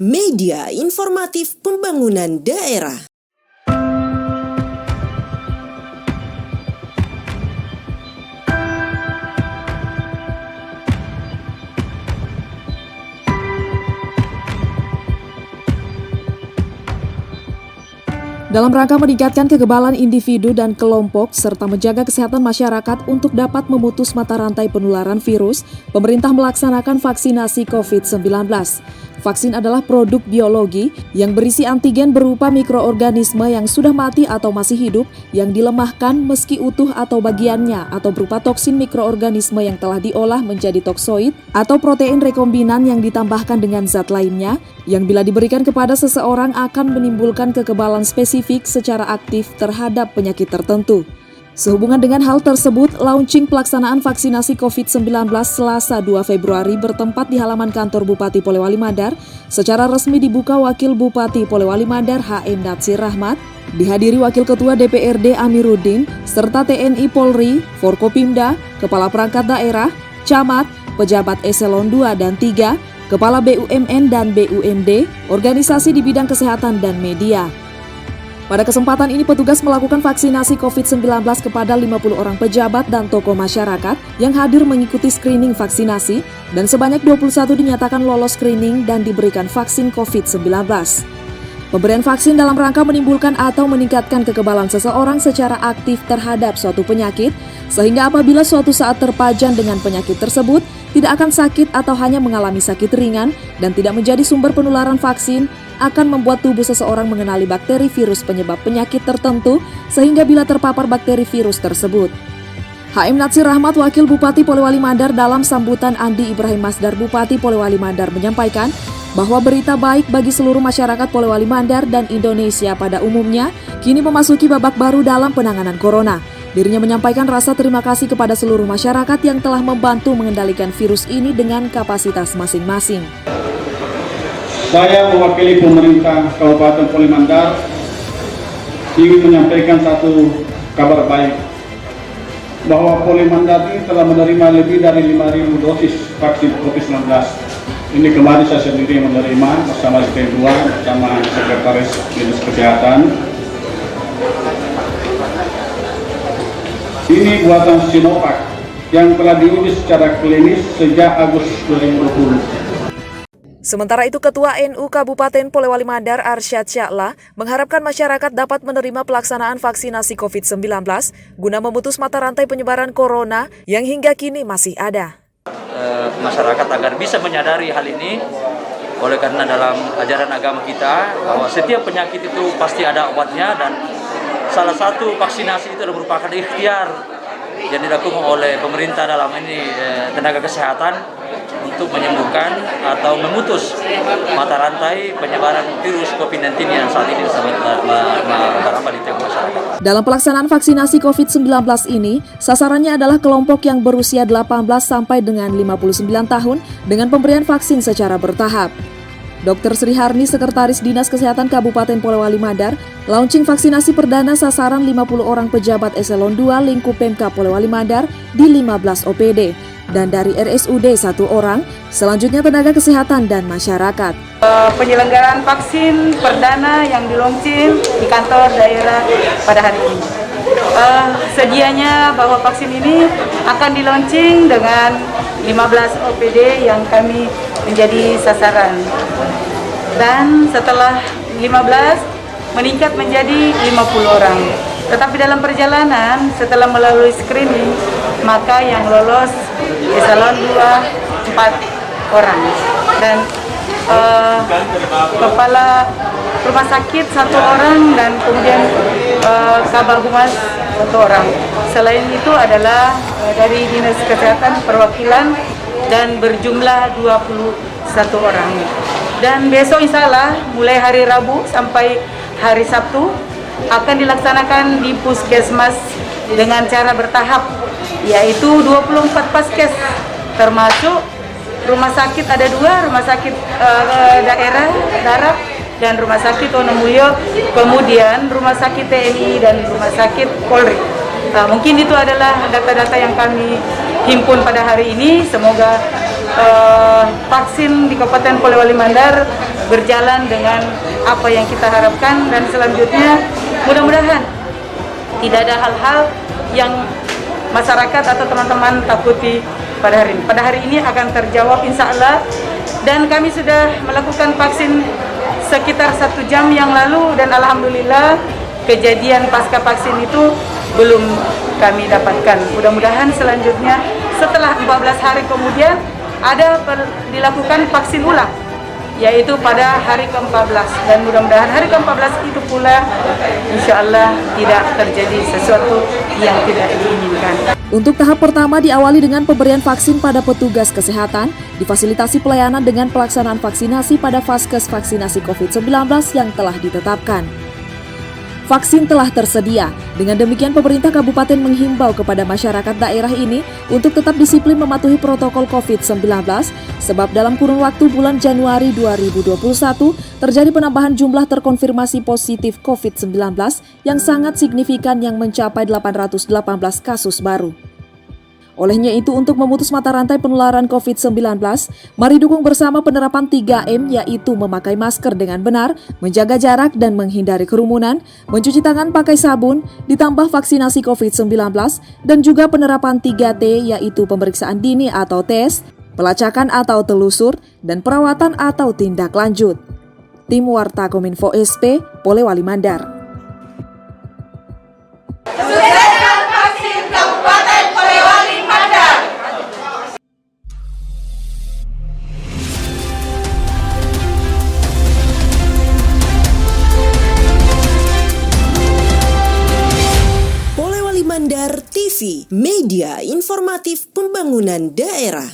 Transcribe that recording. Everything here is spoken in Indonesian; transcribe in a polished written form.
Media Informatif Pembangunan Daerah. Dalam rangka meningkatkan kekebalan individu dan kelompok serta menjaga kesehatan masyarakat untuk dapat memutus mata rantai penularan virus, pemerintah melaksanakan vaksinasi COVID-19. Vaksin adalah produk biologi yang berisi antigen berupa mikroorganisme yang sudah mati atau masih hidup, yang dilemahkan meski utuh atau bagiannya, atau berupa toksin mikroorganisme yang telah diolah menjadi toksoid, atau protein rekombinan yang ditambahkan dengan zat lainnya, yang bila diberikan kepada seseorang akan menimbulkan kekebalan spesifik secara aktif terhadap penyakit tertentu. Sehubungan dengan hal tersebut, launching pelaksanaan vaksinasi COVID-19 Selasa 2 Februari bertempat di halaman kantor Bupati Polewali Mandar, secara resmi dibuka Wakil Bupati Polewali Mandar H.M. Natsir Rahmat, dihadiri Wakil Ketua DPRD Amiruddin, serta TNI Polri, Forkopimda, Kepala Perangkat Daerah, Camat, pejabat eselon 2 dan 3, Kepala BUMN dan BUMD, organisasi di bidang kesehatan dan media. Pada kesempatan ini petugas melakukan vaksinasi COVID-19 kepada 50 orang pejabat dan tokoh masyarakat yang hadir mengikuti screening vaksinasi dan sebanyak 21 dinyatakan lolos screening dan diberikan vaksin COVID-19. Pemberian vaksin dalam rangka menimbulkan atau meningkatkan kekebalan seseorang secara aktif terhadap suatu penyakit, sehingga apabila suatu saat terpajan dengan penyakit tersebut, tidak akan sakit atau hanya mengalami sakit ringan dan tidak menjadi sumber penularan vaksin, akan membuat tubuh seseorang mengenali bakteri virus penyebab penyakit tertentu sehingga bila terpapar bakteri virus tersebut. H.M. Natsir Rahmat, Wakil Bupati Polewali Mandar dalam sambutan Andi Ibrahim Masdar Bupati Polewali Mandar menyampaikan bahwa berita baik bagi seluruh masyarakat Polewali Mandar dan Indonesia pada umumnya kini memasuki babak baru dalam penanganan corona. Dirinya menyampaikan rasa terima kasih kepada seluruh masyarakat yang telah membantu mengendalikan virus ini dengan kapasitas masing-masing. Saya mewakili pemerintah Kabupaten Polewali Mandar ingin menyampaikan satu kabar baik bahwa Polewali Mandar ini telah menerima lebih dari 5.000 dosis vaksin COVID-19. Ini kemarin saya sendiri menerima bersama SP2 bersama Sekretaris Dinas Kesehatan. Ini buatan Sinovac yang telah diuji secara klinis sejak Agustus 2020. Sementara itu, Ketua NU Kabupaten Polewali Mandar Arsyad Sya'la mengharapkan masyarakat dapat menerima pelaksanaan vaksinasi COVID-19 guna memutus mata rantai penyebaran corona yang hingga kini masih ada. Masyarakat agar bisa menyadari hal ini, oleh karena dalam ajaran agama kita bahwa setiap penyakit itu pasti ada obatnya dan salah satu vaksinasi itu adalah merupakan ikhtiar yang dilakukan oleh pemerintah dalam ini tenaga kesehatan untuk menyembuhkan atau memutus mata rantai penyebaran virus COVID-19 yang saat ini merambah di tengah masyarakat. Dalam pelaksanaan vaksinasi COVID-19 ini, sasarannya adalah kelompok yang berusia 18 sampai dengan 59 tahun dengan pemberian vaksin secara bertahap. Dr. Sri Harni, Sekretaris Dinas Kesehatan Kabupaten Polewali Mandar, launching vaksinasi perdana sasaran 50 orang pejabat eselon 2 lingkup Pemkab Polewali Mandar di 15 OPD. Dan dari RSUD 1 orang, selanjutnya tenaga kesehatan dan masyarakat. Penyelenggaraan vaksin perdana yang dilaunching di kantor daerah pada hari ini. Sedianya bahwa vaksin ini akan dilaunching dengan 15 OPD yang kami menjadi sasaran. Dan setelah 15 meningkat menjadi 50 orang. Tetapi dalam perjalanan setelah melalui screening, maka yang lolos eselon 2 4 orang dan kepala rumah sakit 1 orang dan kemudian kabag humas 1 orang. Selain itu adalah dari Dinas Kesehatan perwakilan dan berjumlah 21 orang. Dan besok insya Allah mulai hari Rabu sampai hari Sabtu akan dilaksanakan di puskesmas dengan cara bertahap, yaitu 24 paskes, termasuk rumah sakit ada 2, rumah sakit daerah darat dan rumah sakit Wonomulyo, kemudian rumah sakit TNI dan rumah sakit Polri. Mungkin itu adalah data-data yang kami himpun pada hari ini. Semoga vaksin di Kabupaten Polewali Mandar berjalan dengan apa yang kita harapkan, dan selanjutnya mudah-mudahan tidak ada hal-hal yang masyarakat atau teman-teman takuti pada hari ini. Pada hari ini akan terjawab insya Allah, dan kami sudah melakukan vaksin sekitar 1 jam yang lalu, dan alhamdulillah kejadian pasca vaksin itu belum kami dapatkan. Mudah-mudahan selanjutnya setelah 14 hari kemudian dilakukan vaksin ulang, yaitu pada hari ke-14, dan mudah-mudahan hari ke-14 itu pula insya Allah tidak terjadi sesuatu yang tidak diinginkan. Untuk tahap pertama diawali dengan pemberian vaksin pada petugas kesehatan, difasilitasi pelayanan dengan pelaksanaan vaksinasi pada vaskes vaksinasi COVID-19 yang telah ditetapkan. Vaksin telah tersedia. Dengan demikian, pemerintah kabupaten menghimbau kepada masyarakat daerah ini untuk tetap disiplin mematuhi protokol COVID-19, sebab dalam kurun waktu bulan Januari 2021 terjadi penambahan jumlah terkonfirmasi positif COVID-19 yang sangat signifikan yang mencapai 818 kasus baru. Olehnya itu, untuk memutus mata rantai penularan COVID-19, mari dukung bersama penerapan 3M, yaitu memakai masker dengan benar, menjaga jarak dan menghindari kerumunan, mencuci tangan pakai sabun, ditambah vaksinasi COVID-19, dan juga penerapan 3T, yaitu pemeriksaan dini atau tes, pelacakan atau telusur, dan perawatan atau tindak lanjut. Tim Warta Kominfo SP, Polewali Mandar. Polewali Mandar TV, media informatif pembangunan daerah.